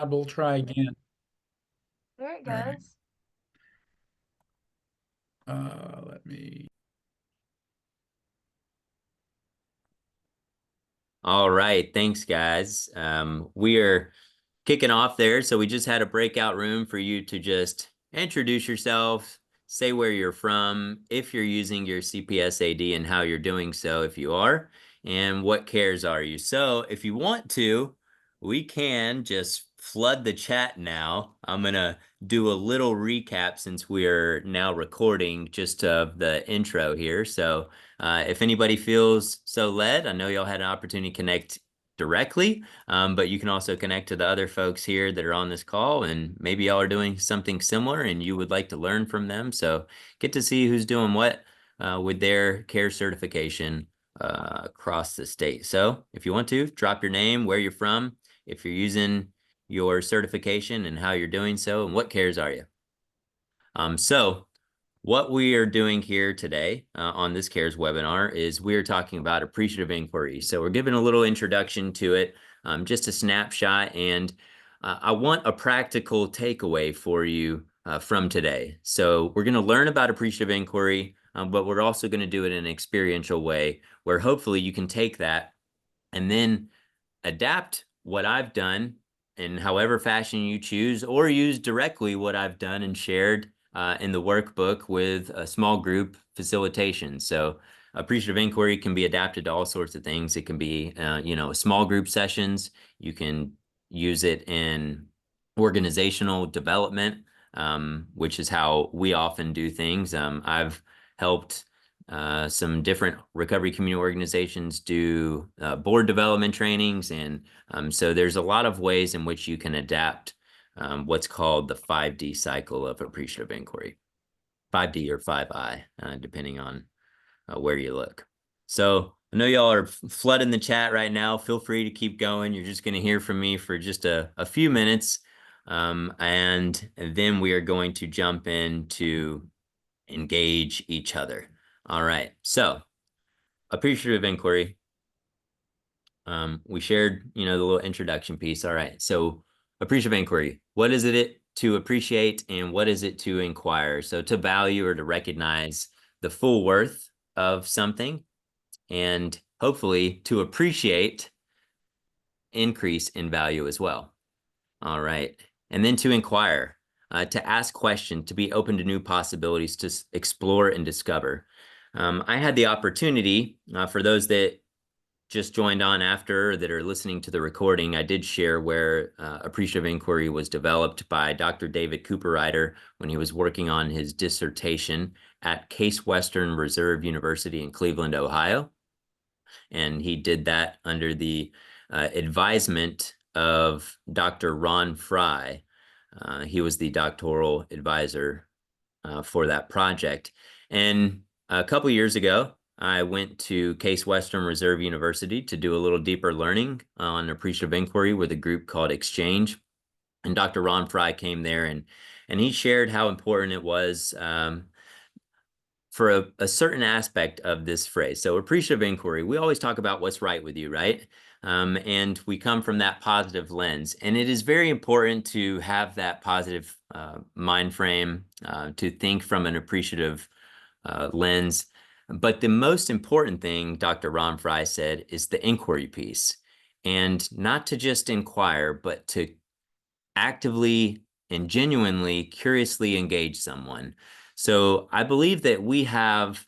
We'll try again. There it All right. goes. Let me. All right, thanks guys. We are kicking off there, so we just had a breakout room for you to just introduce yourself, say where you're from, if you're using your CPSAD and how you're doing so if you are, and what cares are you. So if you want to, we can just flood the chat now. I'm gonna do a little recap since we're now recording just of the intro here. So if anybody feels so led, I know y'all had an opportunity to connect directly, but you can also connect to the other folks here that are on this call, and maybe y'all are doing something similar and you would like to learn from them. So get to see who's doing what with their care certification across the state. So if you want to, drop your name, where you're from, if you're using your certification and how you're doing so, and what cares are you. So what we are doing here today on this CARES webinar is we're talking about appreciative inquiry. So we're giving a little introduction to it, just a snapshot, and I want a practical takeaway for you from today. So we're going to learn about appreciative inquiry, but we're also going to do it in an experiential way where hopefully you can take that and then adapt what I've done in however fashion you choose, or use directly what I've done and shared in the workbook with a small group facilitation. So appreciative inquiry can be adapted to all sorts of things. It can be, small group sessions. You can use it in organizational development, which is how we often do things. I've helped some different recovery community organizations do board development trainings. And so there's a lot of ways in which you can adapt what's called the 5D cycle of appreciative inquiry, 5D or 5I, depending on where you look. So I know y'all are flooding the chat right now. Feel free to keep going. You're just going to hear from me for just a few minutes. And then we are going to jump in to engage each other. All right, so appreciative inquiry. We shared, the little introduction piece. All right, so appreciative inquiry. What is it to appreciate and what is it to inquire? So to value or to recognize the full worth of something, and hopefully to appreciate increase in value as well. All right, and then to inquire, to ask questions, to be open to new possibilities, to explore and discover. I had the opportunity, for those that just joined on after that are listening to the recording, I did share where appreciative inquiry was developed by Dr. David Cooperrider when he was working on his dissertation at Case Western Reserve University in Cleveland, Ohio. And he did that under the advisement of Dr. Ron Fry. He was the doctoral advisor for that project. And a couple years ago, I went to Case Western Reserve University to do a little deeper learning on appreciative inquiry with a group called Exchange. And Dr. Ron Fry came there and he shared how important it was for a certain aspect of this phrase. So appreciative inquiry, we always talk about what's right with you, right? And we come from that positive lens. And it is very important to have that positive mind frame, to think from an appreciative lens. But the most important thing, Dr. Ron Fry said, is the inquiry piece. And not to just inquire, but to actively and genuinely, curiously engage someone. So I believe that we have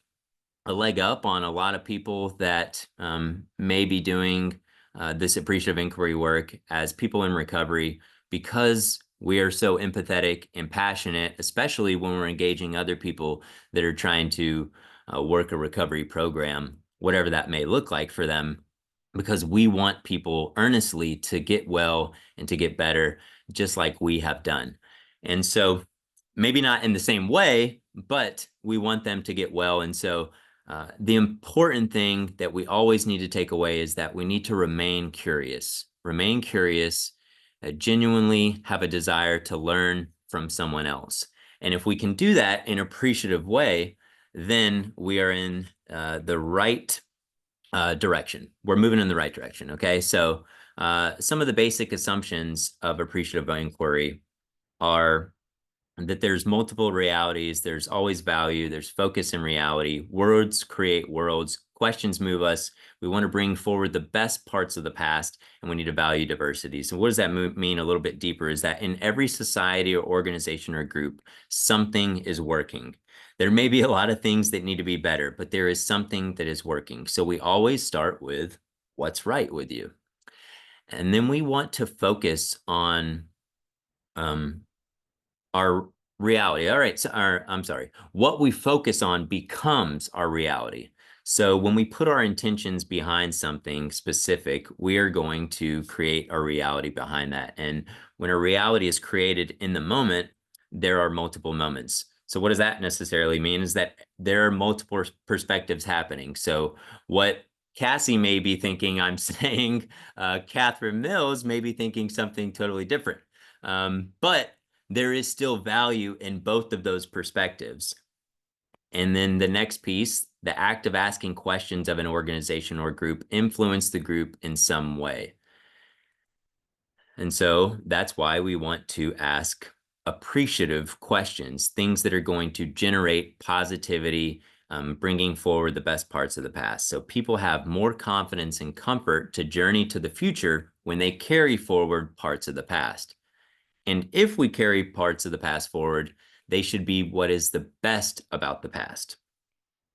a leg up on a lot of people that may be doing this appreciative inquiry work as people in recovery, because we are so empathetic and passionate, especially when we're engaging other people that are trying to work a recovery program, whatever that may look like for them, because we want people earnestly to get well and to get better, just like we have done. And so maybe not in the same way, but we want them to get well. And so the important thing that we always need to take away is that we need to remain curious, genuinely have a desire to learn from someone else. And if we can do that in an appreciative way, then we are in the right direction. We're moving in the right direction. Okay. So Some of the basic assumptions of appreciative inquiry are that there's multiple realities, there's always value, there's focus in reality, words create worlds, questions move us, we want to bring forward the best parts of the past, and we need to value diversity. So what does that mean a little bit deeper is that in every society or organization or group, something is working. There may be a lot of things that need to be better, but there is something that is working. So we always start with what's right with you. And then we want to focus on um, our reality. All right, so I'm sorry. What we focus on becomes our reality. So when we put our intentions behind something specific, we are going to create a reality behind that. And when a reality is created in the moment, there are multiple moments. So what does that necessarily mean is that there are multiple perspectives happening. So what Cassie may be thinking I'm saying, Catherine Mills may be thinking something totally different. But there is still value in both of those perspectives. And then the next piece, the act of asking questions of an organization or group influence the group in some way. And so that's why we want to ask appreciative questions, things that are going to generate positivity, bringing forward the best parts of the past. So people have more confidence and comfort to journey to the future when they carry forward parts of the past. And if we carry parts of the past forward, they should be what is the best about the past.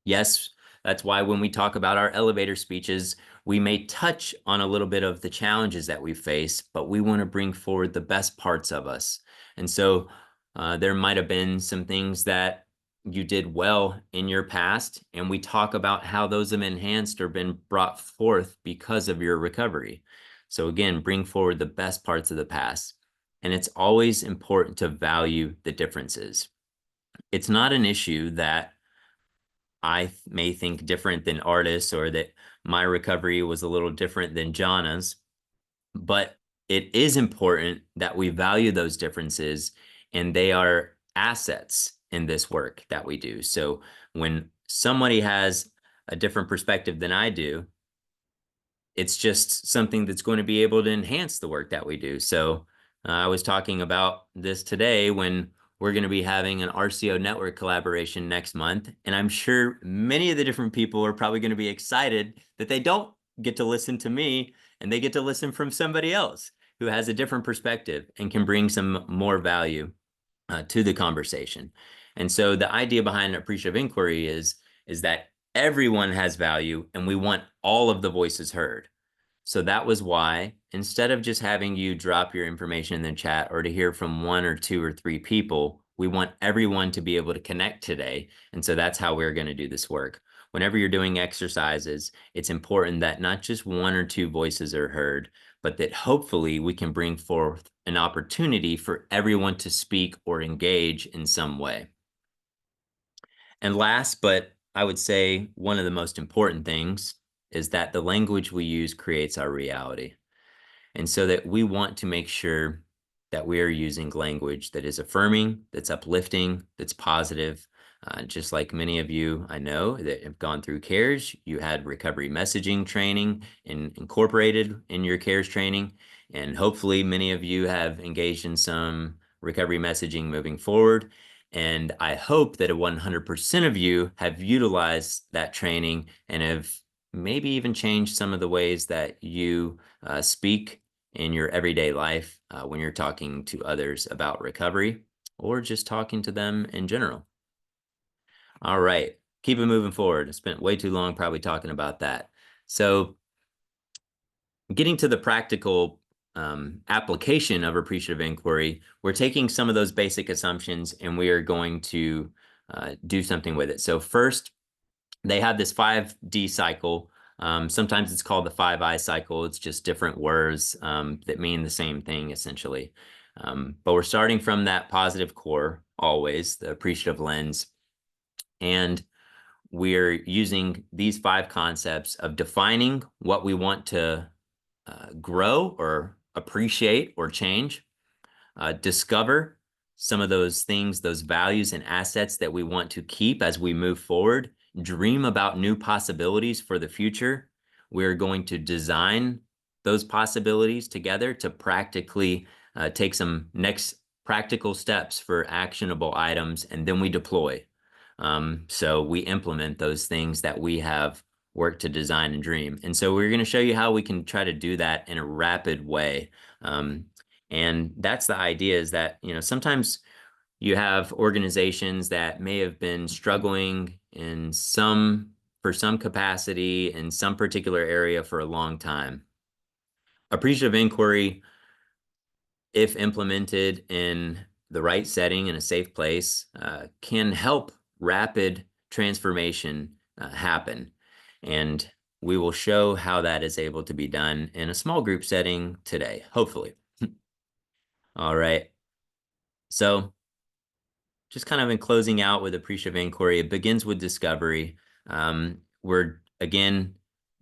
Yes, that's why when we talk about our elevator speeches, we may touch on a little bit of the challenges that we face, but we want to bring forward the best parts of us. And so there might have been some things that you did well in your past, and we talk about how those have enhanced or been brought forth because of your recovery. So again, bring forward the best parts of the past. And it's always important to value the differences. It's not an issue that I may think different than artists or that my recovery was a little different than Jana's, but it is important that we value those differences and they are assets in this work that we do. So when somebody has a different perspective than I do, it's just something that's going to be able to enhance the work that we do. So I was talking about this today when we're going to be having an RCO network collaboration next month. And I'm sure many of the different people are probably going to be excited that they don't get to listen to me and they get to listen from somebody else who has a different perspective and can bring some more value to the conversation. And so the idea behind appreciative inquiry is that everyone has value and we want all of the voices heard. So that was why instead of just having you drop your information in the chat or to hear from one or two or three people, we want everyone to be able to connect today. And so that's how we're going to do this work. Whenever you're doing exercises, it's important that not just one or two voices are heard, but that hopefully we can bring forth an opportunity for everyone to speak or engage in some way. And last, but I would say one of the most important things is that the language we use creates our reality. And so that we want to make sure that we are using language that is affirming, that's uplifting, that's positive. Just like many of you I know that have gone through CARES, you had recovery messaging training incorporated in your CARES training. And hopefully many of you have engaged in some recovery messaging moving forward. And I hope that 100% of you have utilized that training and have maybe even changed some of the ways that you speak in your everyday life when you're talking to others about recovery or just talking to them in general. All right, keep it moving forward. I spent way too long probably talking about that. So getting to the practical application of appreciative inquiry, we're taking some of those basic assumptions and we are going to do something with it. So first, they have this 5D cycle. Sometimes it's called the 5I cycle. It's just different words that mean the same thing, essentially. But we're starting from that positive core, always, the appreciative lens. And we're using these 5 concepts of defining what we want to grow or appreciate or change, discover some of those things, those values and assets that we want to keep as we move forward, dream about new possibilities for the future. We're going to design those possibilities together to practically take some next practical steps for actionable items, and then we deploy. So we implement those things that we have worked to design and dream. And so we're going to show you how we can try to do that in a rapid way. Um, and that's the idea, is that, sometimes you have organizations that may have been struggling for some capacity in some particular area for a long time. Appreciative inquiry, if implemented in the right setting in a safe place, can help rapid transformation happen. And we will show how that is able to be done in a small group setting today, hopefully. All right. So just kind of in closing out with appreciative inquiry, it begins with discovery. We're, again,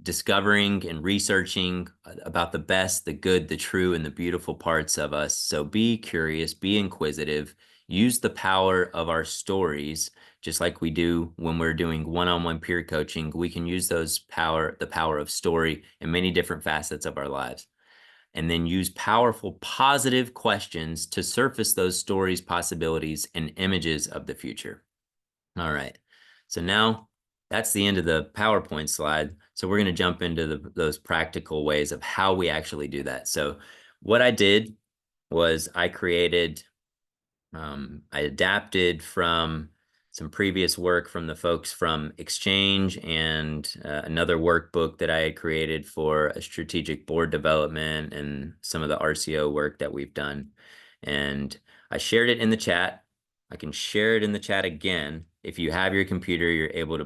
discovering and researching about the best, the good, the true, and the beautiful parts of us. So be curious, be inquisitive, use the power of our stories, just like we do when we're doing one-on-one peer coaching. We can use the power of story in many different facets of our lives. And then use powerful, positive questions to surface those stories, possibilities, and images of the future. All right. So now that's the end of the PowerPoint slide. So we're going to jump into those practical ways of how we actually do that. So what I did was I adapted from some previous work from the folks from Exchange and another workbook that I had created for a strategic board development and some of the RCO work that we've done. And I shared it in the chat. I can share it in the chat again. If you have your computer, you're able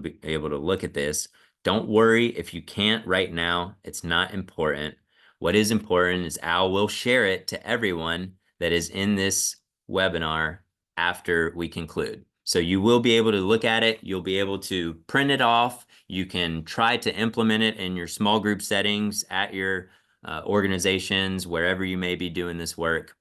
to look at this. Don't worry if you can't right now. It's not important. What is important is Al will share it to everyone that is in this webinar after we conclude. So you will be able to look at it. You'll be able to print it off. You can try to implement it in your small group settings at your organizations, wherever you may be doing this work.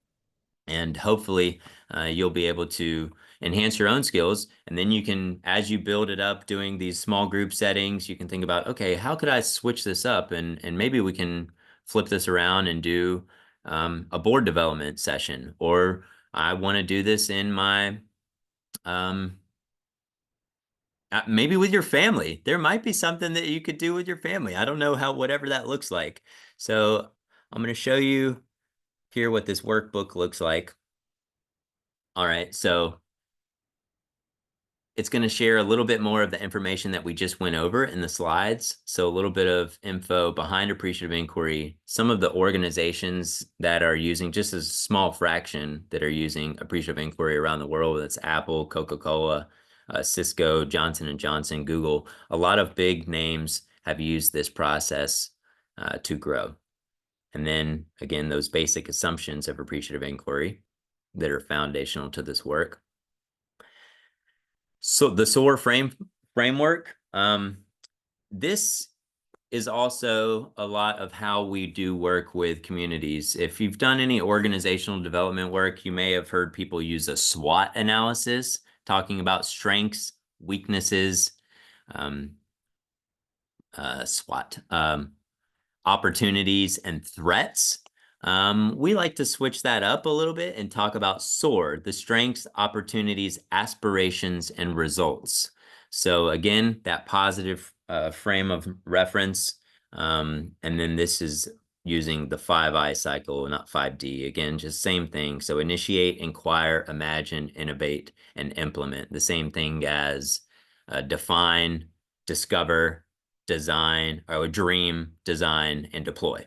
And hopefully you'll be able to enhance your own skills. And then you can, as you build it up doing these small group settings, you can think about, okay, how could I switch this up? And maybe we can flip this around and do a board development session, or I want to do this in my, maybe with your family. There might be something that you could do with your family. I don't know whatever that looks like. So I'm going to show you here what this workbook looks like. All right, so it's going to share a little bit more of the information that we just went over in the slides. So a little bit of info behind appreciative inquiry, some of the organizations that are using, just a small fraction that are using appreciative inquiry around the world. That's Apple, Coca-Cola, Cisco, Johnson & Johnson, Google. A lot of big names have used this process to grow. And then again, those basic assumptions of appreciative inquiry that are foundational to this work. So the SOAR framework, this is also a lot of how we do work with communities. If you've done any organizational development work, you may have heard people use a SWOT analysis, talking about strengths, weaknesses, SWOT, opportunities, and threats. We like to switch that up a little bit and talk about SOAR, the strengths, opportunities, aspirations, and results. So again, that positive frame of reference. And then this is using the 5I cycle, not 5D. Again, just same thing. So initiate, inquire, imagine, innovate, and implement. The same thing as define, discover, design, or dream, design, and deploy.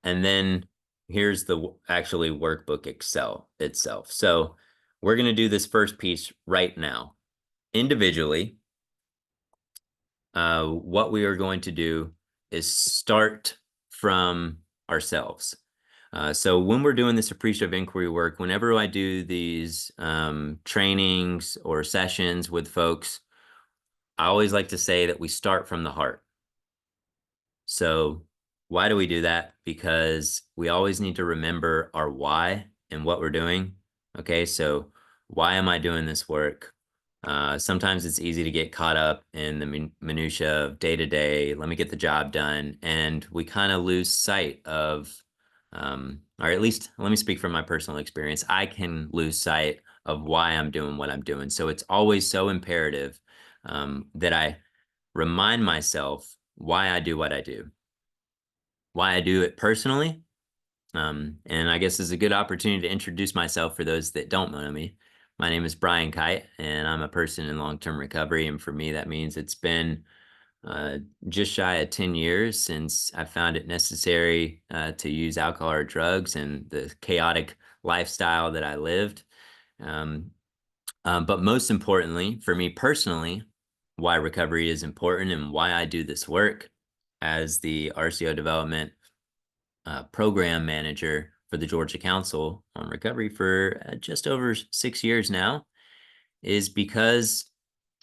And then here's the actually workbook itself. So we're going to do this first piece right now. Individually, what we are going to do is start from ourselves. So when we're doing this appreciative inquiry work, whenever I do these trainings or sessions with folks, I always like to say that we start from the heart. So why do we do that? Because we always need to remember our why and what we're doing. Okay, so why am I doing this work? Sometimes it's easy to get caught up in the minutia of day to day. Let me get the job done, and we kind of lose sight of, or at least let me speak from my personal experience. I can lose sight of why I'm doing what I'm doing. So it's always so imperative that I remind myself why I do what I do, why I do it personally. And I guess it's a good opportunity to introduce myself for those that don't know me. My name is Brian Kite, and I'm a person in long-term recovery. And for me, that means it's been uh, just shy of 10 years since I found it necessary to use alcohol or drugs and the chaotic lifestyle that I lived. Um, but most importantly, for me personally, why recovery is important and why I do this work as the RCO development program manager for the Georgia Council on Recovery for just over 6 years now is because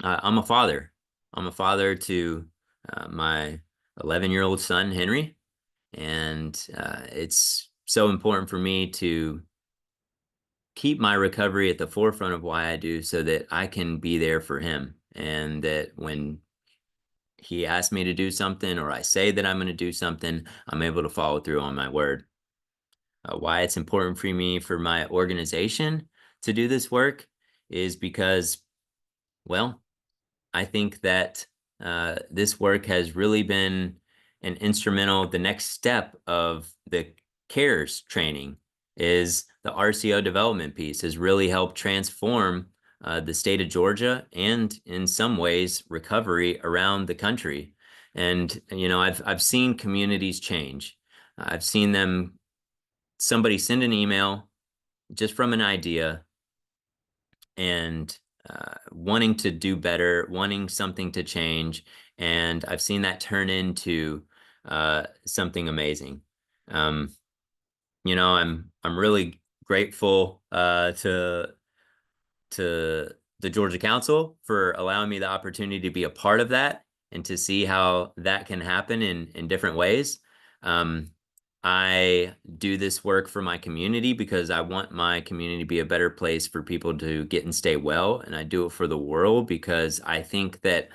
I'm a father. I'm a father to my 11-year-old son, Henry. And it's so important for me to keep my recovery at the forefront of why I do so that I can be there for him. And that when he asks me to do something or I say that I'm going to do something, I'm able to follow through on my word. Why it's important for me for my organization to do this work is because, well, I think that this work has really been an instrumental. The next step of the CARES training is the RCO development piece has really helped transform the state of Georgia and in some ways recovery around the country. And I've seen communities change. I've seen them somebody send an email just from an idea and wanting to do better, wanting something to change. And I've seen that turn into something amazing. Um, I'm really grateful to the Georgia Council for allowing me the opportunity to be a part of that and to see how that can happen in different ways. Um, I do this work for my community because I want my community to be a better place for people to get and stay well. And I do it for the world because I think that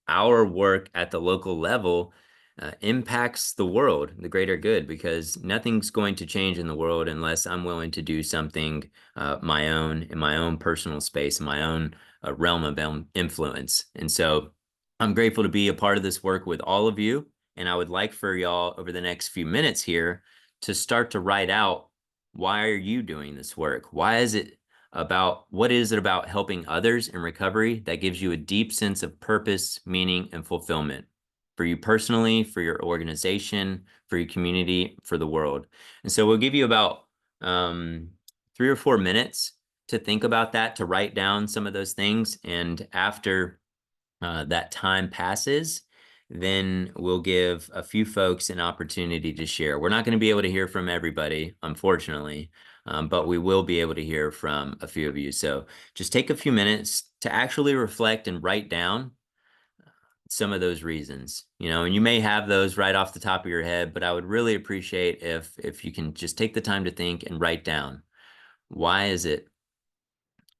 our work at the local level impacts the world, the greater good, because nothing's going to change in the world unless I'm willing to do something my own in my own personal space, in my own realm of influence. And so I'm grateful to be a part of this work with all of you. And I would like for y'all over the next few minutes here to start to write out, why are you doing this work? Why is it what is it about helping others in recovery that gives you a deep sense of purpose, meaning, and fulfillment for you personally, for your organization, for your community, for the world? And so we'll give you about 3 or 4 minutes to think about that, to write down some of those things. And after that time passes, then we'll give a few folks an opportunity to share. We're not going to be able to hear from everybody, unfortunately, but we will be able to hear from a few of you. So just take a few minutes to actually reflect and write down some of those reasons, and you may have those right off the top of your head, but I would really appreciate if you can just take the time to think and write down, why is it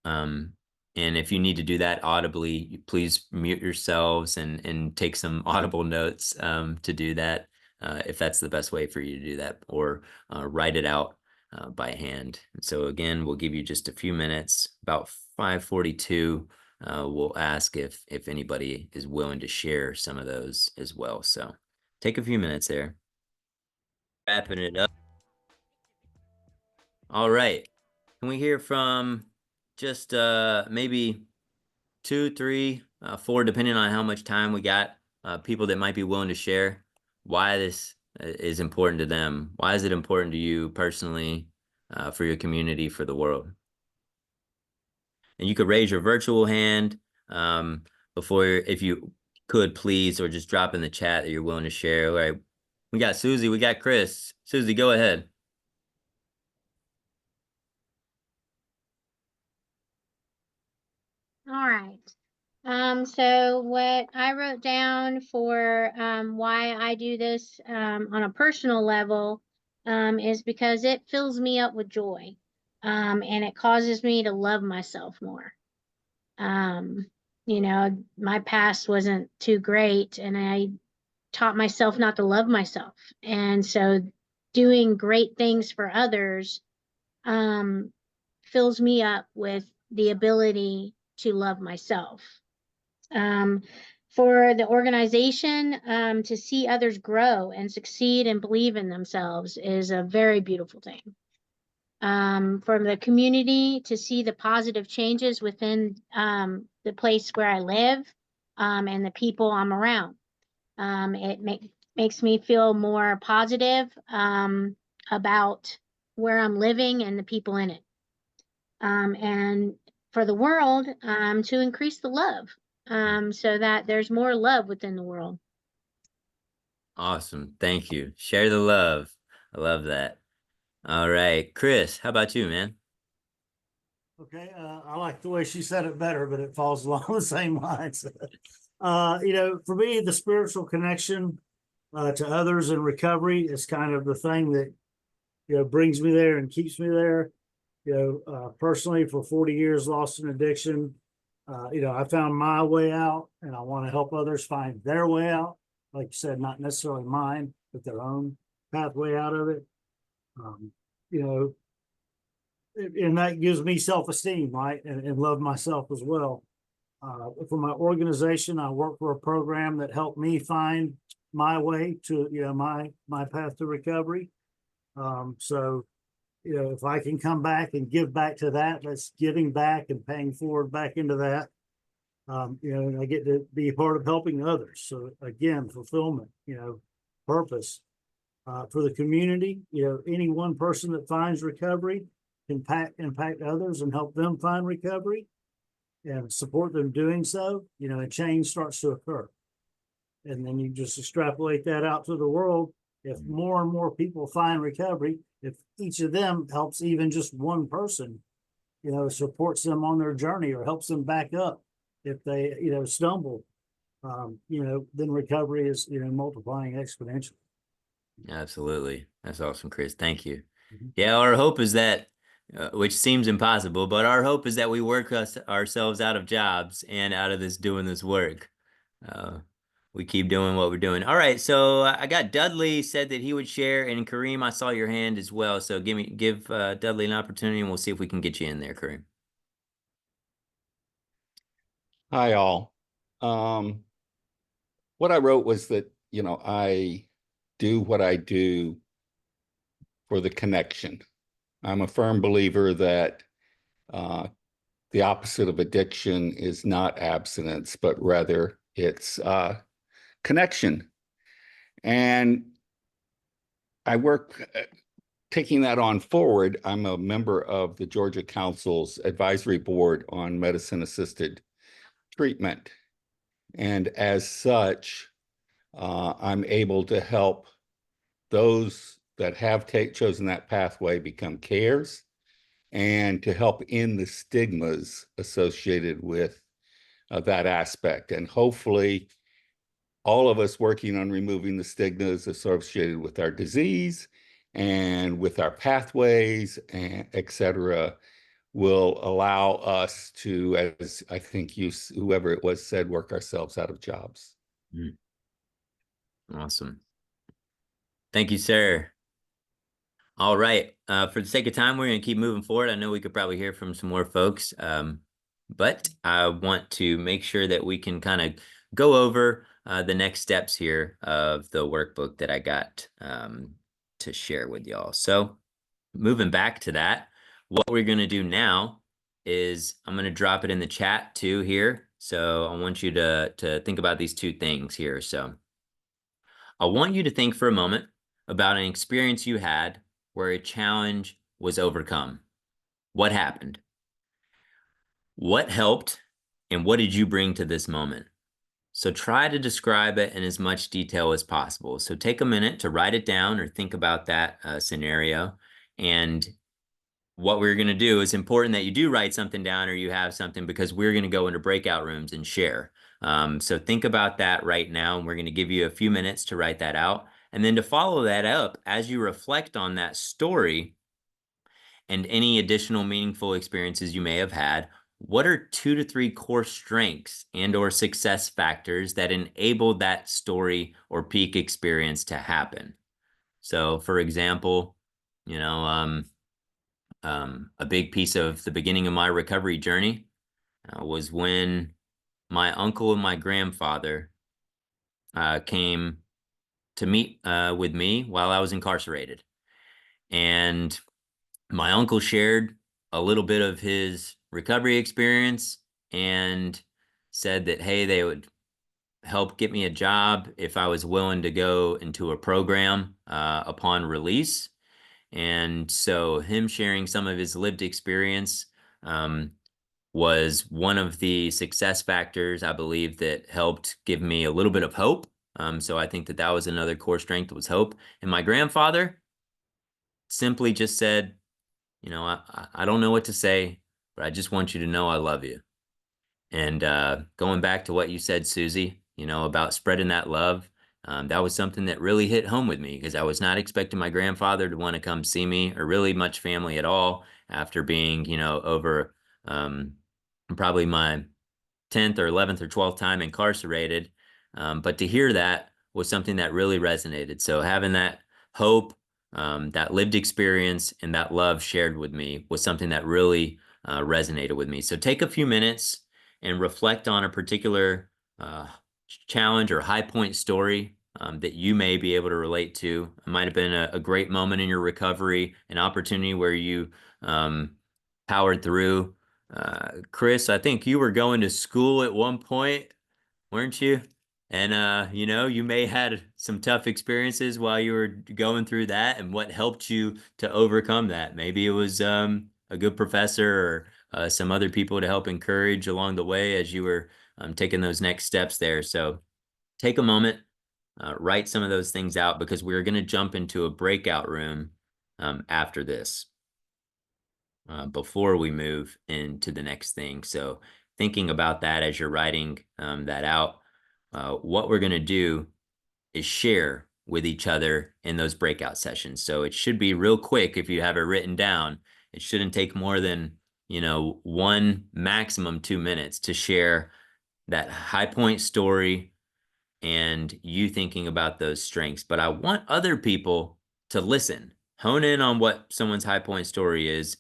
um, and if you need to do that audibly, please mute yourselves and take some audible notes to do that, if that's the best way for you to do that, or write it out by hand. So again, we'll give you just a few minutes. About 5:42, we'll ask if anybody is willing to share some of those as well. So take a few minutes there. Wrapping it up. All right. Can we hear from just maybe two, three, four, depending on how much time we got, people that might be willing to share why this is important to them? Why is it important to you personally, for your community, for the world? And you could raise your virtual hand before, if you could, please, or just drop in the chat that you're willing to share. All right. We got Susie, we got Chris. Susie, go ahead. All right. So what I wrote down for why I do this on a personal level is because it fills me up with joy and it causes me to love myself more. my past wasn't too great, and I taught myself not to love myself. And so doing great things for others um, fills me up with the ability to love myself. Um, for the organization, to see others grow and succeed and believe in themselves is a very beautiful thing. From the community, to see the positive changes within the place where I live and the people I'm around. Makes me feel more positive about where I'm living and the people in it. And for the world, to increase the love so that there's more love within the world. Awesome. Thank you. Share the love. I love that. All right. Chris, how about you, man? Okay, I like the way she said it better, but it falls along the same lines. For me, the spiritual connection to others in recovery is kind of the thing that brings me there and keeps me there. Personally, for 40 years, lost in addiction. I found my way out, and I want to help others find their way out. Like you said, not necessarily mine, but their own pathway out of it. You know, and that gives me self-esteem, right? And love myself as well. For my organization, I work for a program that helped me find my way to, my path to recovery. So, if I can come back and give back to that, that's giving back and paying forward back into that. And I get to be a part of helping others. So again, fulfillment, purpose. For the community, any one person that finds recovery can impact others and help them find recovery and support them doing so, a change starts to occur. And then you just extrapolate that out to the world. If more and more people find recovery, if each of them helps even just one person, supports them on their journey or helps them back up if they, stumble, then recovery is, multiplying exponentially. Absolutely. That's awesome, Chris. Thank you. Mm-hmm. Yeah, our hope is that, which seems impossible, but our hope is that we work ourselves out of jobs and out of doing this work. We keep doing what we're doing. All right, so I got Dudley said that he would share, and Kareem, I saw your hand as well. So give Dudley an opportunity, and we'll see if we can get you in there, Kareem. Hi, all. What I wrote was that, I do what I do for the connection. I'm a firm believer that the opposite of addiction is not abstinence, but rather it's connection. And I work, taking that on forward, I'm a member of the Georgia Council's Advisory Board on Medicine-Assisted Treatment. And as such, I'm able to help those that have chosen that pathway become cares and to help end the stigmas associated with that aspect. And hopefully all of us working on removing the stigmas associated with our disease and with our pathways, and et cetera, will allow us to, as I think whoever it was said, work ourselves out of jobs. Awesome. Thank you, sir. All right. For the sake of time, we're going to keep moving forward. I know we could probably hear from some more folks, but I want to make sure that we can kind of go over the next steps here of the workbook that I got to share with y'all. So moving back to that, what we're going to do now is I'm going to drop it in the chat too here. So I want you to think about these two things here. So I want you to think for a moment about an experience you had where a challenge was overcome. What happened? What helped? And what did you bring to this moment? So try to describe it in as much detail as possible. So take a minute to write it down or think about that scenario. And what we're going to do is important that you do write something down or you have something, because we're going to go into breakout rooms and share. So think about that right now. And we're going to give you a few minutes to write that out. And then to follow that up, as you reflect on that story and any additional meaningful experiences you may have had, what are 2 to 3 core strengths and or success factors that enabled that story or peak experience to happen? So for example, you know, a big piece of the beginning of my recovery journey was when my uncle and my grandfather came to meet with me while I was incarcerated. And my uncle shared a little bit of his recovery experience and said that, hey, they would help get me a job if I was willing to go into a program upon release. And so him sharing some of his lived experience was one of the success factors, I believe, that helped give me a little bit of hope. So I think that that was another core strength, was hope. And my grandfather simply just said, you know, I don't know what to say, but I just want you to know I love you. And going back to what you said, Susie, you know, about spreading that love, that was something that really hit home with me because I was not expecting my grandfather to want to come see me or really much family at all after being, you know, over probably my 10th or 11th or 12th time incarcerated. But to hear that was something that really resonated. So having that hope, that lived experience, and that love shared with me was something that really resonated with me. So take a few minutes and reflect on a particular challenge or high point story that you may be able to relate to. It might have been a great moment in your recovery, an opportunity where you powered through. Chris, I think you were going to school at one point, weren't you? And you know, you may had some tough experiences while you were going through that, and what helped you to overcome that. Maybe it was a good professor or some other people to help encourage along the way as you were taking those next steps there. So take a moment, write some of those things out because we're going to jump into a breakout room after this. Before we move into the next thing. So thinking about that as you're writing that out, what we're going to do is share with each other in those breakout sessions. So it should be real quick if you have it written down. It shouldn't take more than, you know, 1, maximum 2 minutes to share that high point story and you thinking about those strengths. But I want other people to listen, hone in on what someone's high point story is,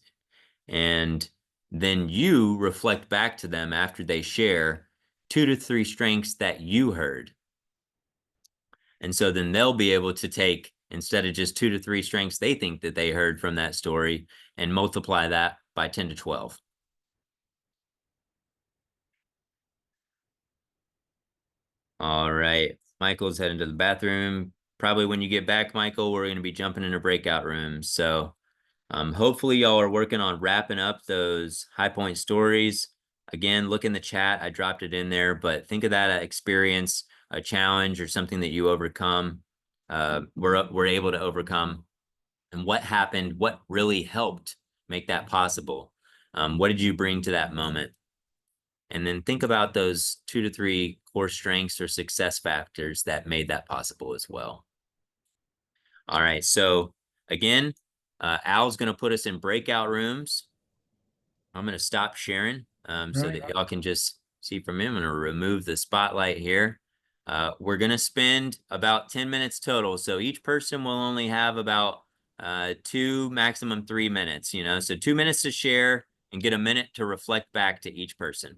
and then you reflect back to them after they share 2 to 3 strengths that you heard. And so then they'll be able to take, instead of just 2 to 3 strengths they think that they heard from that story, and multiply that by 10 to 12. All right, Michael's heading to the bathroom. Probably when you get back, Michael, we're going to be jumping into breakout rooms. So hopefully y'all are working on wrapping up those high point stories. Again, look in the chat. I dropped it in there, but think of that experience, a challenge or something that you overcome, we're able to overcome, and what happened, what really helped make that possible. What did you bring to that moment? And then think about those 2 to 3 core strengths or success factors that made that possible as well. All right, so again, Al's going to put us in breakout rooms. I'm going to stop sharing so that y'all can just see from him. I'm going to remove the spotlight here. We're going to spend about 10 minutes total. So each person will only have about 2, maximum 3 minutes, you know, so 2 minutes to share and get a minute to reflect back to each person.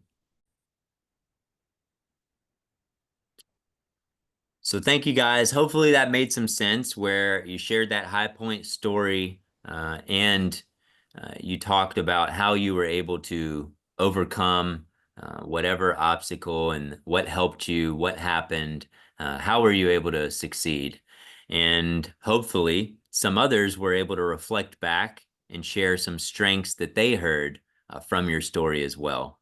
So thank you guys. Hopefully that made some sense where you shared that high point story and you talked about how you were able to overcome whatever obstacle and what helped you, what happened, how were you able to succeed? And hopefully some others were able to reflect back and share some strengths that they heard from your story as well.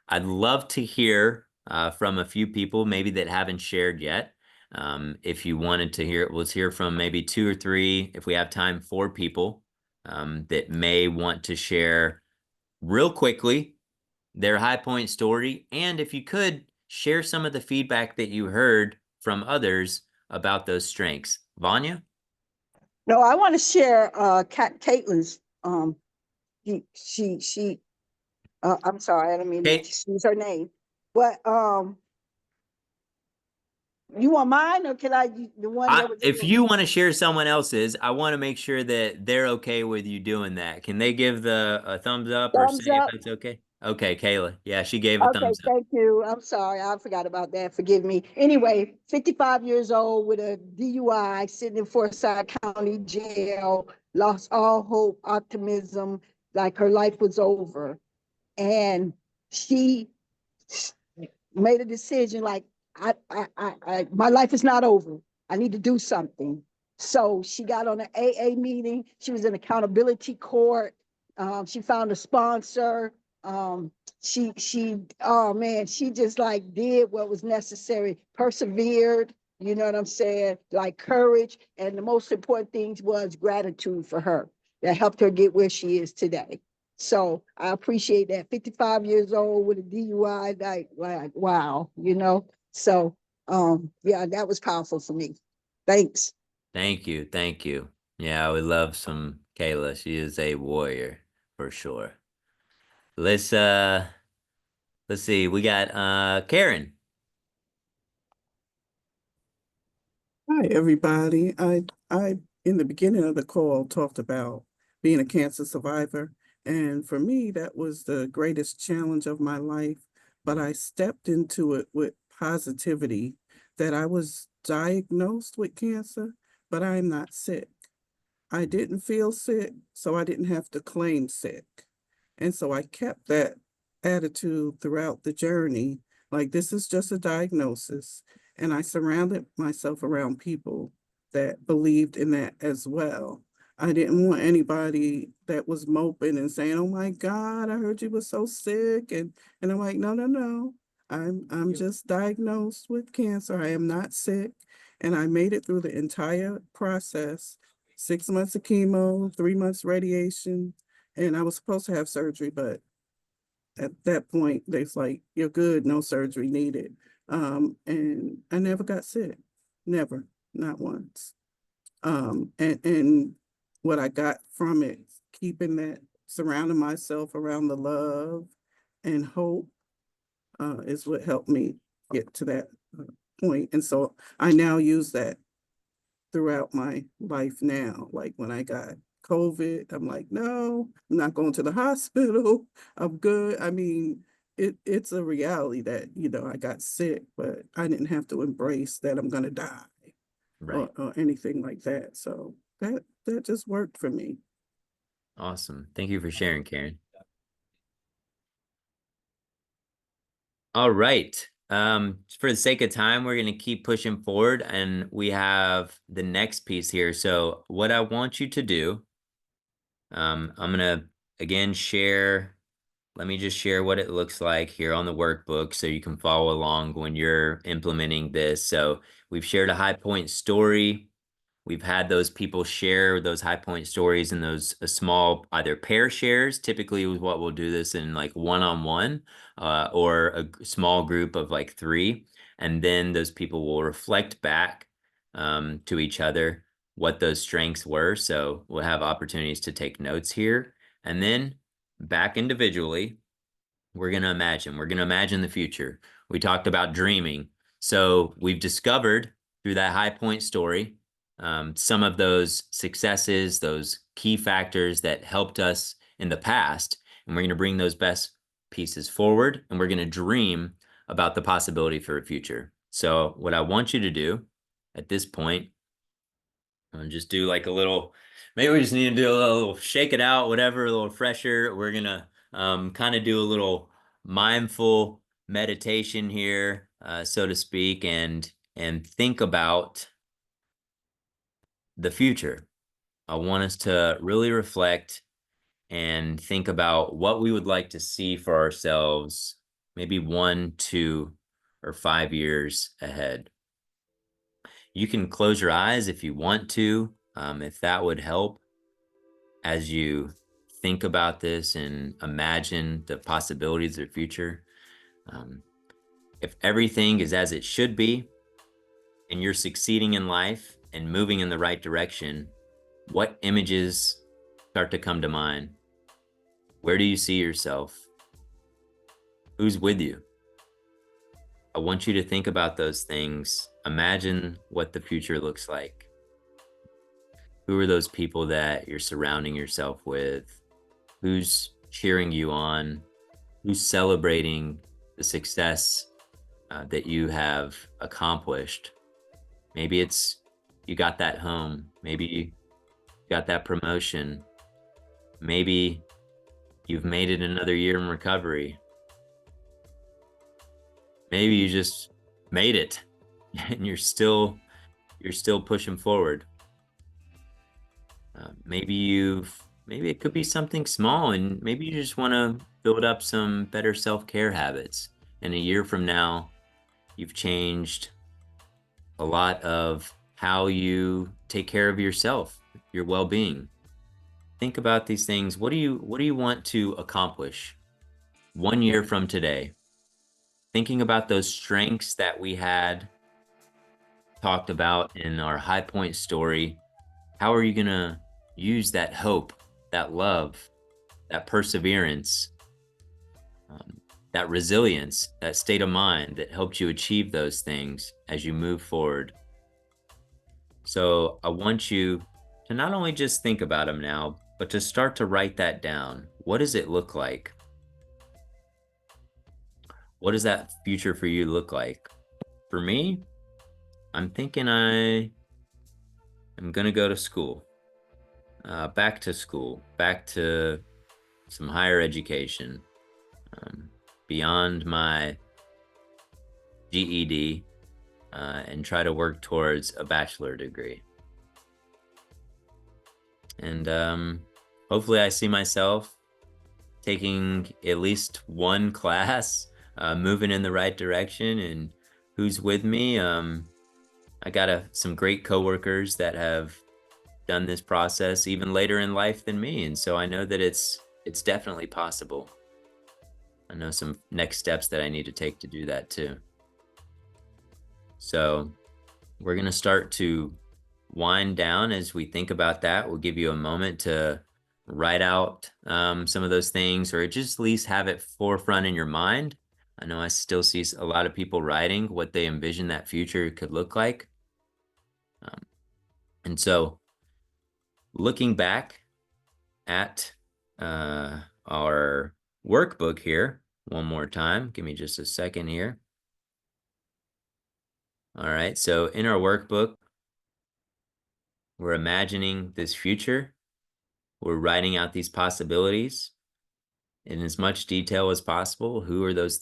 I'd love to hear from a few people maybe that haven't shared yet. If you wanted to hear it, let's hear from maybe 2 or 3, if we have time, 4 people that may want to share real quickly their high point story. And if you could, share some of the feedback that you heard from others about those strengths. Vanya? No, I want to share Caitlin's she I'm sorry, I don't mean to Okay. use her name. But you want mine or can I the one that was in If your you want to share someone else's, I want to make sure that they're okay with you doing that. Can they give the a thumbs up or say thumbs if up? it's okay? Okay, Kayla. Yeah, she gave a Okay, thumbs up. thank you. I'm sorry, I forgot about that. Forgive me. Anyway, 55 years old with a DUI, sitting in Forsyth County Jail, lost all hope, optimism, like her life was over. And she made a decision like, my life is not over. I need to do something. So she got on an AA meeting. She was in accountability court. She found a sponsor. Oh man, she just like did what was necessary, persevered. You know what I'm saying? Like courage. And the most important thing was gratitude for her that helped her get where she is today. So I appreciate that. 55 years old with a DUI, like wow, you know. So yeah, that was powerful for me. Thanks. Thank you. Thank you. Yeah, we love some Kayla. She is a warrior for sure. Let's let's see. We got Karen. Hi, everybody. I in the beginning of the call talked about being a cancer survivor, and for me, that was the greatest challenge of my life. But I stepped into it with positivity that I was diagnosed with cancer, but I'm not sick. I didn't feel sick, so I didn't have to claim sick. And so I kept that attitude throughout the journey. Like, this is just a diagnosis. And I surrounded myself around people that believed in that as well. I didn't want anybody that was moping and saying, "Oh my God, I heard you were so sick." And I'm like, no, no, no. I'm just diagnosed with cancer. I am not sick. And I made it through the entire process. 6 months of chemo, 3 months radiation, and I was supposed to have surgery, but at that point, they's like, "You're good, no surgery needed." And I never got sick, never, not once. And what I got from it, keeping that, surrounding myself around the love and hope, is what helped me get to that point. And so I now use that throughout my life now. Like when I got COVID, I'm like, no, I'm not going to the hospital. I'm good. I mean, it's a reality that, I got sick, but I didn't have to embrace that I'm gonna die Right. or anything like that. So that just worked for me. Awesome. Thank you for sharing, Karen. All right. For the sake of time, we're going to keep pushing forward and we have the next piece here. So what I want you to do, I'm going to again share, let me just share what it looks like here on the workbook so you can follow along when you're implementing this. So we've shared a high point story. We've had those people share those high point stories in those small either pair shares. Typically, what we'll do this in like one-on-one or a small group of like three, and then those people will reflect back to each other what those strengths were. So we'll have opportunities to take notes here, and then back individually, we're going to imagine the future. We talked about dreaming. So we've discovered through that high point story, some of those successes, those key factors that helped us in the past. And we're going to bring those best pieces forward and we're going to dream about the possibility for a future. So what I want you to do at this point, I'll just do like a little, maybe we just need to do a little shake it out, whatever, a little fresher. We're going to kind of do a little mindful meditation here, so to speak, and think about the future. I want us to really reflect and think about what we would like to see for ourselves, maybe 1, 2, or 5 years ahead. You can close your eyes if you want to, if that would help as you think about this and imagine the possibilities of the future. If everything is as it should be and you're succeeding in life and moving in the right direction, what images start to come to mind? Where do you see yourself? Who's with you? I want you to think about those things. Imagine what the future looks like. Who are those people that you're surrounding yourself with? Who's cheering you on? Who's celebrating the success that you have accomplished? Maybe it's you got that home. Maybe you got that promotion. Maybe you've made it another year in recovery. Maybe you just made it and you're still pushing forward. Maybe it could be something small, and maybe you just want to build up some better self-care habits. And a year from now, you've changed a lot of how you take care of yourself, your well-being. Think about these things. What do you want to accomplish 1 year from today? Thinking about those strengths that we had talked about in our high point story. How are you going to use that hope, that love, that perseverance, that resilience, that state of mind that helped you achieve those things as you move forward? So I want you to not only just think about them now, but to start to write that down. What does it look like? What does that future for you look like? For me, I'm thinking I am going to go to school, back to school, back to some higher education, beyond my GED, and try to work towards a bachelor degree. And hopefully I see myself taking at least one class, moving in the right direction. And who's with me? I got some great coworkers that have done this process even later in life than me. And so I know that it's definitely possible. I know some next steps that I need to take to do that too. So we're going to start to wind down as we think about that. We'll give you a moment to write out some of those things, or just at least have it forefront in your mind. I know I still see a lot of people writing what they envision that future could look like. And so looking back at our workbook here one more time, give me just a second here. All right, so in our workbook, we're imagining this future. We're writing out these possibilities in as much detail as possible. Who are those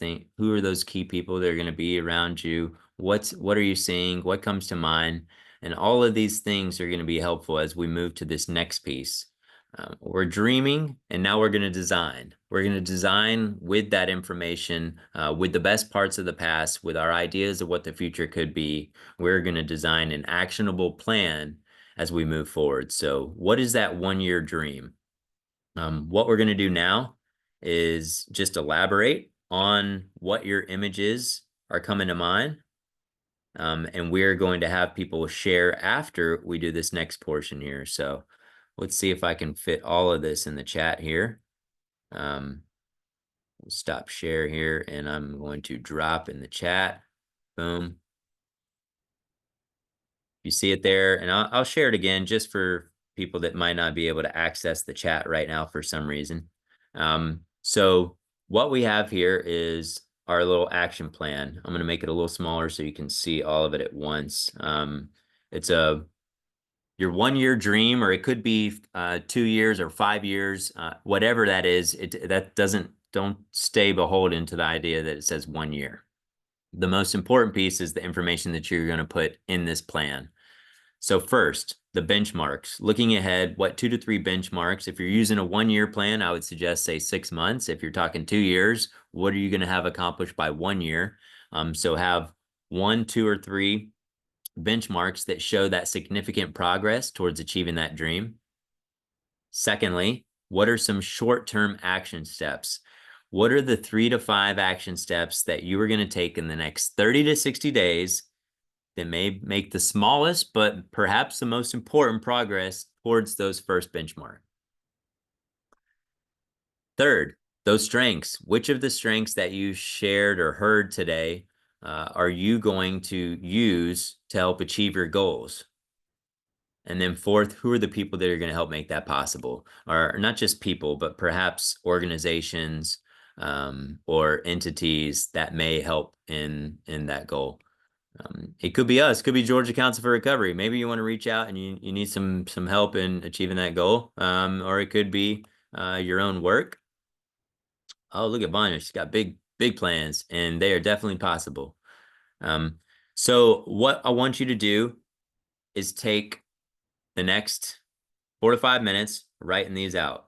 key people that are going to be around you? What are you seeing? What comes to mind? And all of these things are going to be helpful as we move to this next piece. We're dreaming, and now we're going to design. We're going to design with that information, with the best parts of the past, with our ideas of what the future could be. We're going to design an actionable plan as we move forward. So what is that 1 year dream? What we're going to do now is just elaborate on what your images are coming to mind. And we're going to have people share after we do this next portion here. So let's see if I can fit all of this in the chat here. We'll stop share here, and I'm going to drop in the chat. Boom. You see it there, and I'll share it again just for people that might not be able to access the chat right now for some reason. So what we have here is our little action plan. I'm going to make it a little smaller so you can see all of it at once. It's your 1 year dream, or it could be 2 years or 5 years, whatever that is. Don't stay beholden to the idea that it says 1 year. The most important piece is the information that you're going to put in this plan. So first, the benchmarks. Looking ahead, what 2 to 3 benchmarks? If you're using a 1 year plan, I would suggest say 6 months. If you're talking 2 years, what are you going to have accomplished by 1 year? So have 1, 2, or 3 benchmarks that show that significant progress towards achieving that dream. Secondly, what are some short-term action steps? What are the 3 to 5 action steps that you are going to take in the next 30 to 60 days that may make the smallest, but perhaps the most important progress towards those first benchmark? Third, those strengths, which of the strengths that you shared or heard today are you going to use to help achieve your goals? And then fourth, who are the people that are going to help make that possible? Or not just people, but perhaps organizations or entities that may help in that goal. It could be us, could be Georgia Council for Recovery. Maybe you want to reach out and you need some help in achieving that goal. Or it could be your own work. Oh, look at Vanya. She's got big plans, and they are definitely possible. So what I want you to do is take the next 4 to 5 minutes writing these out.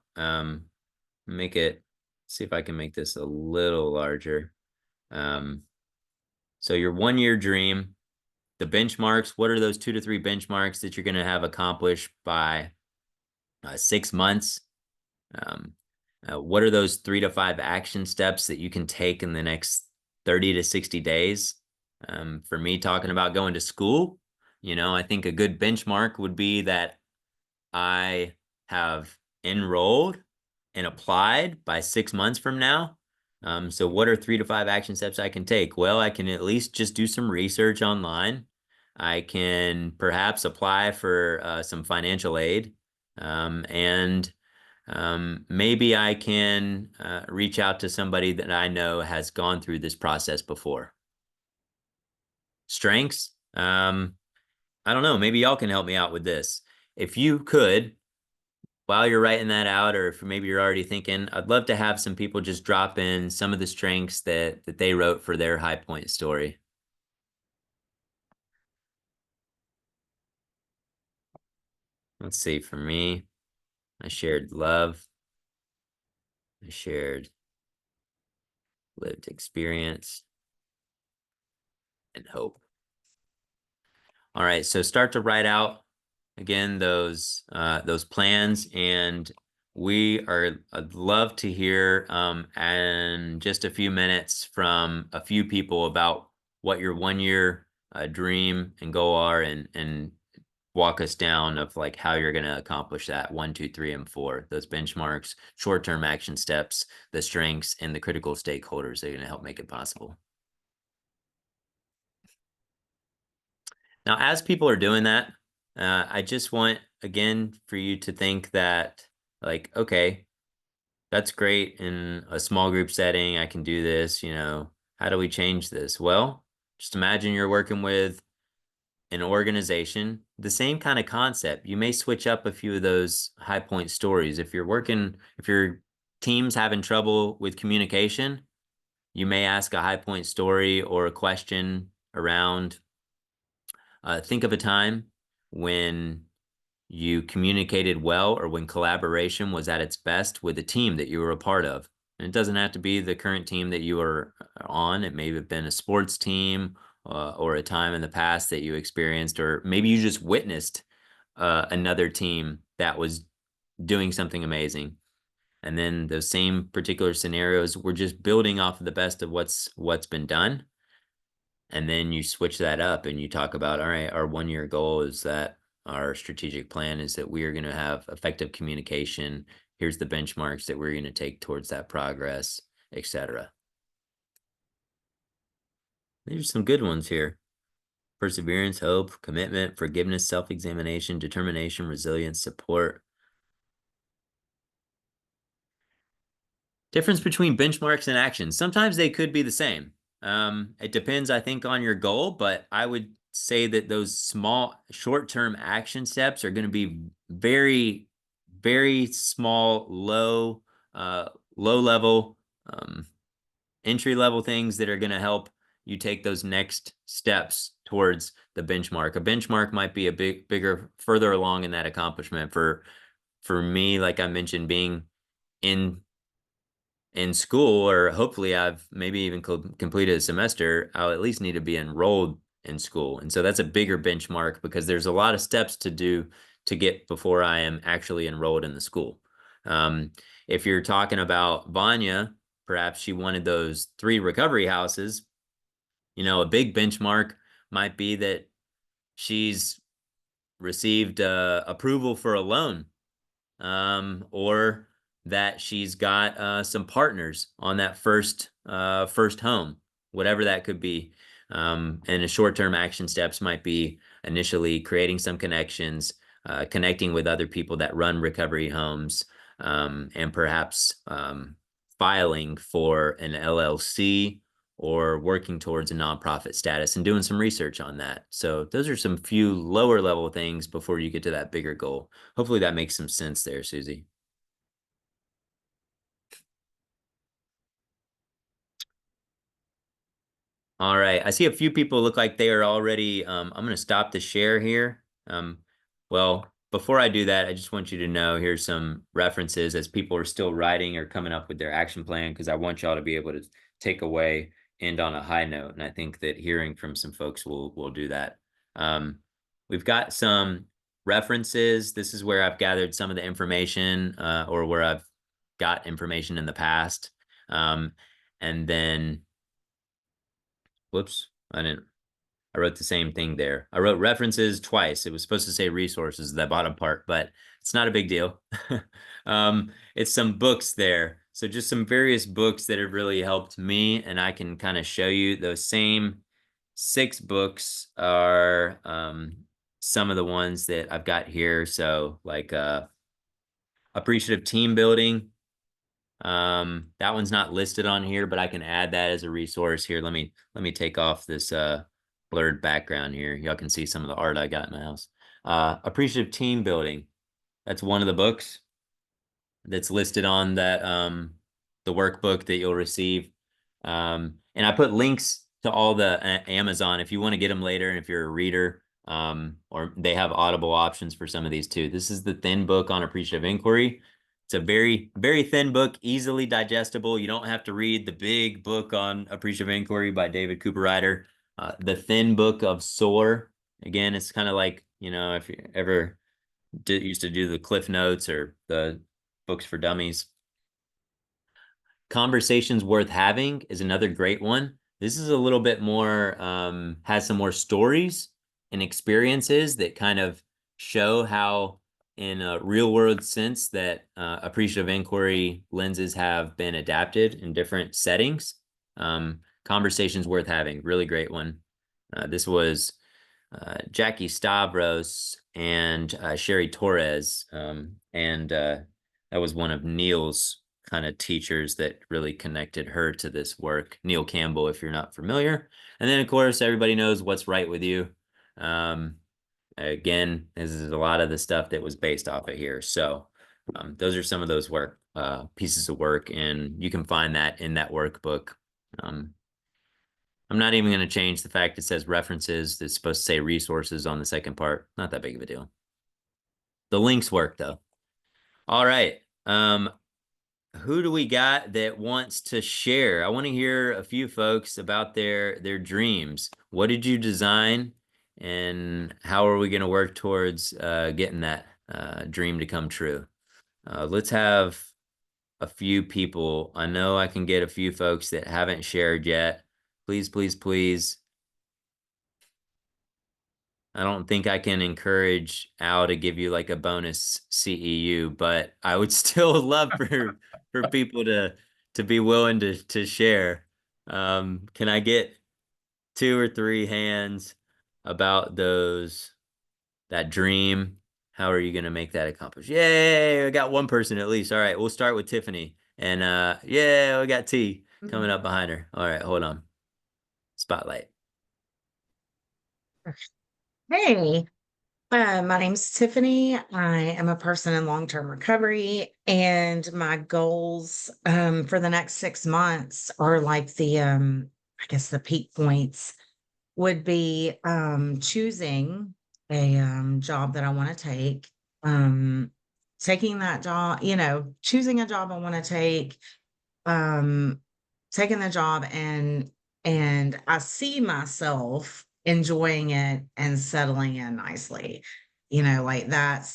Make it, see if I can make this a little larger. So your 1 year dream, the benchmarks, what are those 2 to 3 benchmarks that you're going to have accomplished by 6 months? What are those 3 to 5 action steps that you can take in the next 30 to 60 days? For me, talking about going to school, I think a good benchmark would be that I have enrolled and applied by 6 months from now. So what are 3 to 5 action steps I can take? Well, I can at least just do some research online. I can perhaps apply for some financial aid. And maybe I can reach out to somebody that I know has gone through this process before. Strengths, I don't know, maybe y'all can help me out with this. If you could, while you're writing that out, or if maybe you're already thinking, I'd love to have some people just drop in some of the strengths that they wrote for their high point story. Let's see, for me, I shared love. I shared lived experience and hope. All right, so start to write out again those plans, and I'd love to hear in just a few minutes from a few people about what your 1 year dream and goal are, and walk us down of like how you're going to accomplish that 1, 2, 3, and 4, those benchmarks, short-term action steps, the strengths, and the critical stakeholders that are going to help make it possible. Now, as people are doing that, I just want, again, for you to think that, like, okay, that's great in a small group setting. I can do this, how do we change this? Well, just imagine you're working with an organization, the same kind of concept. You may switch up a few of those high point stories. If your team's having trouble with communication, you may ask a high point story or a question around, think of a time when you communicated well, or when collaboration was at its best with a team that you were a part of. And it doesn't have to be the current team that you are on. It may have been a sports team or a time in the past that you experienced, or maybe you just witnessed another team that was doing something amazing. And then those same particular scenarios, we're just building off of the best of what's been done. And then you switch that up and you talk about, all right, our 1 year goal is that our strategic plan is that we are going to have effective communication. Here's the benchmarks that we're going to take towards that progress, etc. These are some good ones here. Perseverance, hope, commitment, forgiveness, self-examination, determination, resilience, support. Difference between benchmarks and actions. Sometimes they could be the same. It depends, I think, on your goal, but I would say that those small short-term action steps are going to be very, very small, low level, entry level things that are going to help you take those next steps towards the benchmark. A benchmark might be a bigger, further along in that accomplishment. For me, like I mentioned, being in school, or hopefully I've maybe even completed a semester, I'll at least need to be enrolled in school. And so that's a bigger benchmark, because there's a lot of steps to do to get before I am actually enrolled in the school. If you're talking about Vanya, perhaps she wanted those 3 recovery houses. A big benchmark might be that she's received approval for a loan, or that she's got some partners on that first home, whatever that could be. And the short-term action steps might be initially creating some connections, connecting with other people that run recovery homes, and perhaps filing for an LLC or working towards a nonprofit status and doing some research on that. So those are some few lower level things before you get to that bigger goal. Hopefully that makes some sense there, Susie. All right, I see a few people look like they are already, I'm gonna stop the share here. Well, before I do that, I just want you to know here's some references as people are still writing or coming up with their action plan, because I want y'all to be able to take away, end on a high note. And I think that hearing from some folks will do that. We've got some references. This is where I've gathered some of the information, or where I've got information in the past. And then whoops, I wrote the same thing there. I wrote references twice. It was supposed to say resources, that bottom part, but it's not a big deal. It's some books there. So just some various books that have really helped me, and I can kind of show you those same 6 books are some of the ones that I've got here. So like Appreciative Team Building. That one's not listed on here, but I can add that as a resource here. Let me take off this blurred background here. Y'all can see some of the art I got in my house. Appreciative Team Building. That's one of the books that's listed on that the workbook that you'll receive. And I put links to all the Amazon if you want to get them later, and if you're a reader, or they have Audible options for some of these too. This is the thin book on appreciative inquiry. It's a very, very thin book, easily digestible. You don't have to read the big book on appreciative inquiry by David Cooper Ryder. The thin book of SOAR. Again, it's kind of like, you know, if you ever used to do the Cliff Notes or the books for dummies. Conversations Worth Having is another great one. This is a little bit more, has some more stories and experiences that kind of show how, in a real world sense, that appreciative inquiry lenses have been adapted in different settings. Conversations Worth Having, really great one. This was Jackie Stavros and Sherry Torres, and that was one of Neil's kind of teachers that really connected her to this work. Neil Campbell, if you're not familiar. And then, of course, everybody knows What's Right With You. Again, this is a lot of the stuff that was based off of here. So those are some of those pieces of work, and you can find that in that workbook. I'm not even going to change the fact it says references. It's supposed to say resources on the second part. Not that big of a deal. The links work though. All right. Who do we got that wants to share? I want to hear a few folks about their dreams. What did you design, and how are we going to work towards getting that dream to come true? Let's have a few people. I know I can get a few folks that haven't shared yet. Please, please, please. I don't think I can encourage Al to give you like a bonus CEU, but I would still love for people to be willing to share. Can I get 2 or 3 hands about that dream? How are you going to make that accomplished? Yay, I got one person at least. All right, we'll start with Tiffany. And yeah, we got T coming up behind her. All right, hold on. Spotlight. Hey, my name's Tiffany. I am a person in long-term recovery, and my goals for the next 6 months are like I guess the peak points would be choosing a job that I want to take, taking that job, choosing a job I want to take, um, taking the job, and I see myself enjoying it and settling in nicely. Like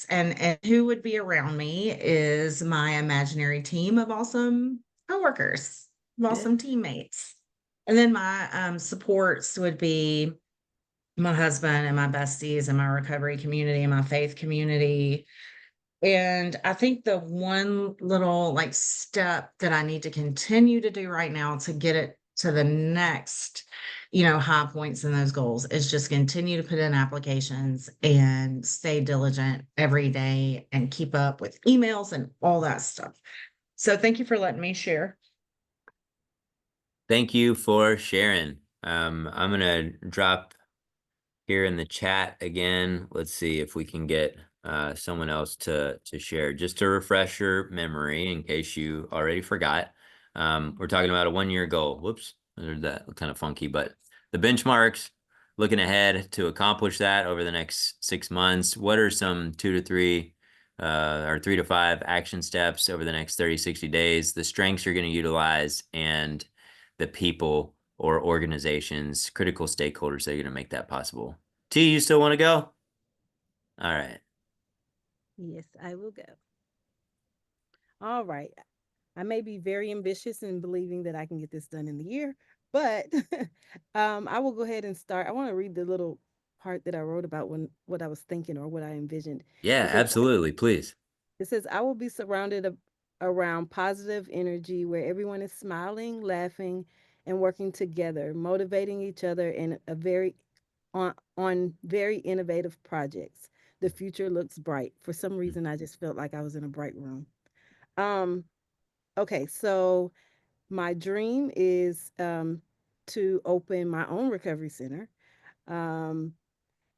and who would be around me is my imaginary team of awesome coworkers, of awesome teammates. And then my supports would be my husband and my besties and my recovery community and my faith community. And I think the one little like step that I need to continue to do right now to get it to the next, high points in those goals is just continue to put in applications and stay diligent every day and keep up with emails and all that stuff. So thank you for letting me share. Thank you for sharing. I'm gonna drop here in the chat again. Let's see if we can get someone else to share. Just to refresh your memory in case you already forgot. We're talking about a 1-year goal. Whoops, that kind of funky, but the benchmarks, looking ahead to accomplish that over the next 6 months. What are some 2 to 3 or 3 to 5 action steps over the next 30, 60 days, the strengths you're going to utilize, and the people or organizations, critical stakeholders that are going to make that possible. T, you still want to go? All right. Yes, I will go. All right. I may be very ambitious in believing that I can get this done in the year, but I will go ahead and start. I want to read the little part that I wrote about what I was thinking or what I envisioned. Yeah, It says, absolutely. Please. I will be surrounded around positive energy where everyone is smiling, laughing, and working together, motivating each other in on very innovative projects. The future looks bright. For some reason, I just felt like I was in a bright room. Um, okay, so my dream is to open my own recovery center. Um,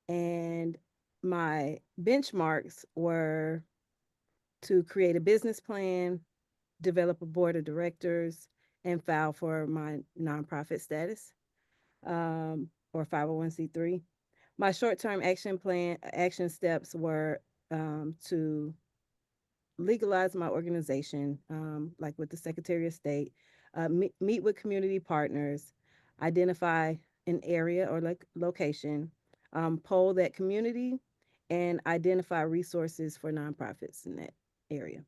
and my benchmarks were to create a business plan, develop a board of directors, and file for my nonprofit status or 501c3. My short-term action steps were to legalize my organization, like with the Secretary of State, meet with community partners, identify an area or like location, poll that community, and identify resources for nonprofits in that area.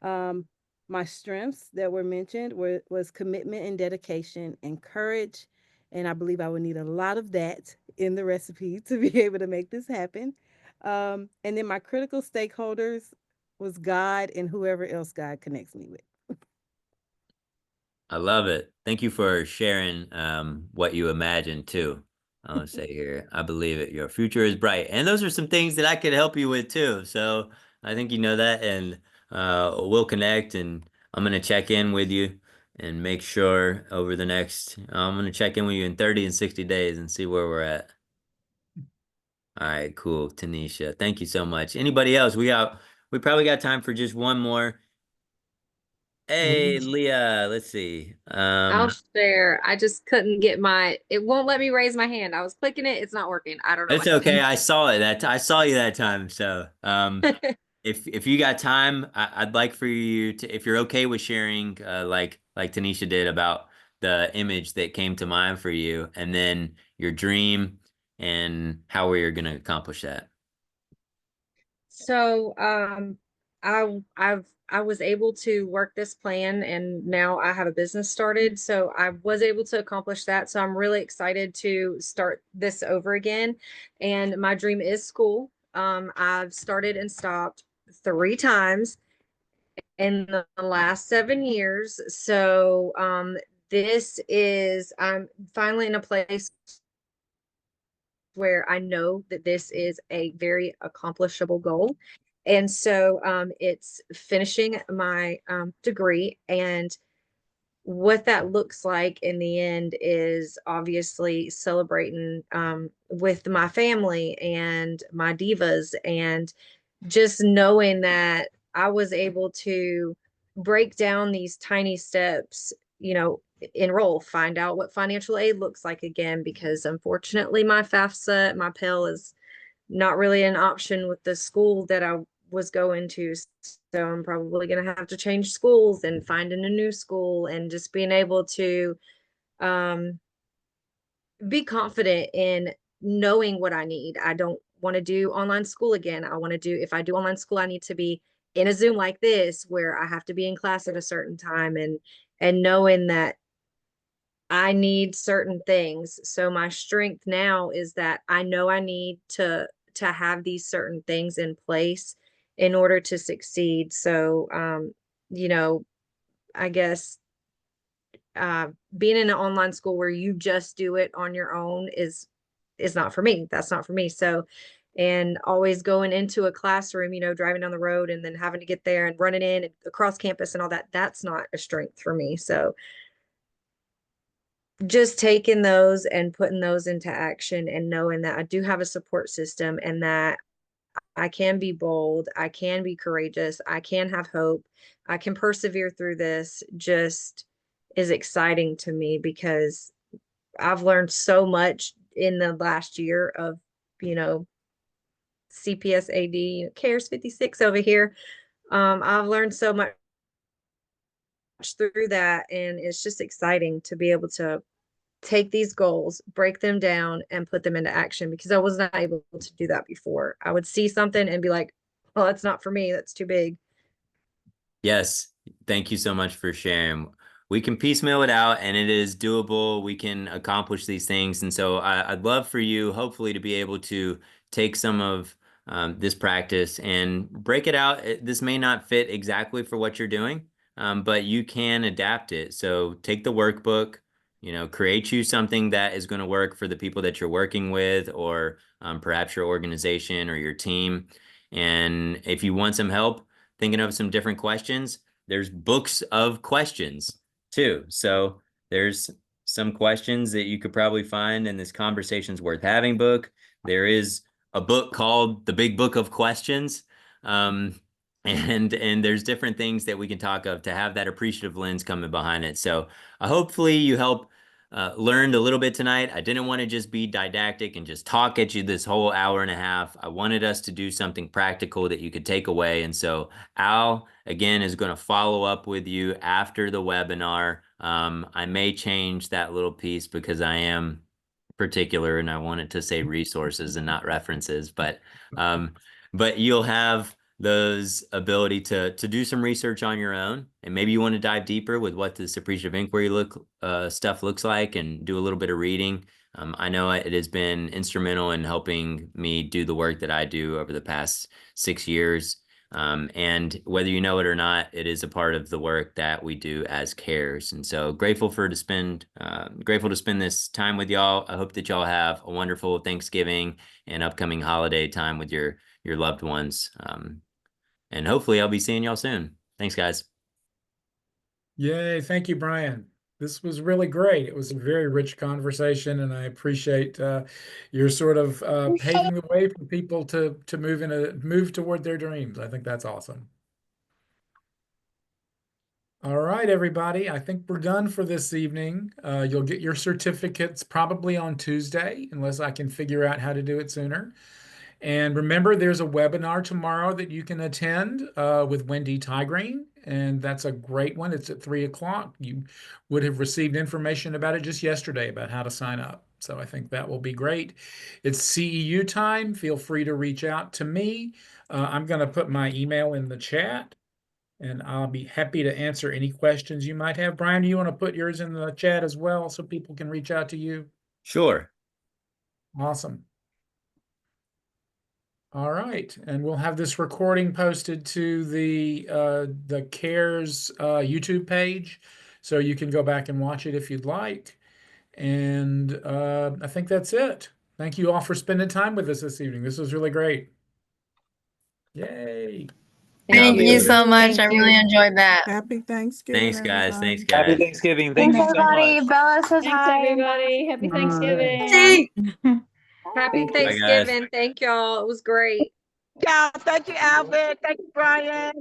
Um, my strengths that were mentioned was commitment and dedication and courage. And I believe I would need a lot of that in the recipe to be able to make this happen. And then my critical stakeholders was God and whoever else God connects me with. I love it. Thank you for sharing what you imagined too. I want to say here, I believe it. Your future is bright. And those are some things that I could help you with too. So I think you know that, and we'll connect, and I'm going to check in with you and make sure over the next, I'm going to check in with you in 30 and 60 days and see where we're at. All right, cool. Tanisha, thank you so much. Anybody else? We probably got time for just one more. Hey, Leah, let's see. I'll share. I just couldn't get it won't let me raise my hand. I was clicking it. It's not working. I don't know It's what happened. okay. I saw it I saw you that time. So, if you got time, I'd like for you to, if you're okay with sharing, like Tanisha did about the image that came to mind for you, and then your dream and how we're going to accomplish that. So, I was able to work this plan, and now I have a business started. So I was able to accomplish that. So I'm really excited to start this over again. And my dream is school. I've started and stopped 3 times in the last 7 years. So, I'm finally in a place where I know that this is a very accomplishable goal. And so it's finishing my degree. And what that looks like in the end is obviously celebrating with my family and my divas, and just knowing that I was able to break down these tiny steps, enroll, find out what financial aid looks like again, because unfortunately my FAFSA, my Pell is not really an option with the school that I was going to. So I'm probably going to have to change schools and finding a new school, and just being able to um, be confident in knowing what I need. I don't want to do online school again. If I do online school, I need to be in a Zoom like this where I have to be in class at a certain time, and knowing that I need certain things. So my strength now is that I know I need to have these certain things in place, in order to succeed. So, you know, I guess being in an online school where you just do it on your own is not for me. That's not for me. So, and always going into a classroom, you know, driving down the road and then having to get there and running in and across campus and all that, that's not a strength for me. So just taking those and putting those into action and knowing that I do have a support system and that I can be bold, I can be courageous, I can have hope, I can persevere through this just is exciting to me because I've learned so much in the last year of, you know, CPSAD, CARES 56 over here. I've learned so much through that, and it's just exciting to be able to take these goals, break them down, and put them into action because I was not able to do that before. I would see something and be like, well, that's not for me. That's too big. Yes, thank you so much for sharing. We can piecemeal it out and it is doable. We can accomplish these things. And so I'd love for you, hopefully, to be able to take some of this practice and break it out. This may not fit exactly for what you're doing, but you can adapt it. So take the workbook, you know, create you something that is going to work for the people that you're working with, or perhaps your organization or your team. And if you want some help thinking of some different questions, there's books of questions too. So there's some questions that you could probably find in this Conversations Worth Having book. There is a book called The Big Book of Questions. And there's different things that we can talk of to have that appreciative lens coming behind it. So hopefully you help learned a little bit tonight. I didn't want to just be didactic and just talk at you this whole hour and a half. I wanted us to do something practical that you could take away. And so Al, again, is going to follow up with you after the webinar. I may change that little piece because I am particular and I wanted to say resources and not references, but you'll have those ability to do some research on your own, and maybe you want to dive deeper with what this appreciative inquiry stuff looks like and do a little bit of reading. I know it has been instrumental in helping me do the work that I do over the past 6 years. And whether you know it or not, it is a part of the work that we do as CARES. And so grateful to spend this time with y'all. I hope that y'all have a wonderful Thanksgiving and upcoming holiday time with your loved ones. And hopefully I'll be seeing y'all soon. Thanks, guys. Yay. Thank you, Brian. This was really great. It was a very rich conversation, and I appreciate your sort of paving the way for people to move toward their dreams. I think that's awesome. All right, everybody. I think we're done for this evening. You'll get your certificates probably on Tuesday, unless I can figure out how to do it sooner. And remember, there's a webinar tomorrow that you can attend with Wendy Tigreen, and that's a great one. It's at 3 o'clock. You would have received information about it just yesterday about how to sign up. So I think that will be great. It's CEU time. Feel free to reach out to me. I'm going to put my email in the chat, and I'll be happy to answer any questions you might have. Brian, do you want to put yours in the chat as well so people can reach out to you? Sure. Awesome. All right, and we'll have this recording posted to the CARES YouTube page, so you can go back and watch it if you'd like. And I think that's it. Thank you all for spending time with us this evening. This was really great. Yay. Thank you so much. Thank I really you. enjoyed that. Happy Thanksgiving, Thanks, guys. Thanks, everybody. Happy guys. Thanksgiving. Thank Thanks, you so everybody. much. Bella says Thanks, hi. everybody. Happy Bye. Thanksgiving. Happy Bye, guys. Thanksgiving. Thank y'all. It was great. Yeah, thank you, Albert. Thank you, Brian.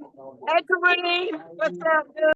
Hey, Kareem. What's up, dude?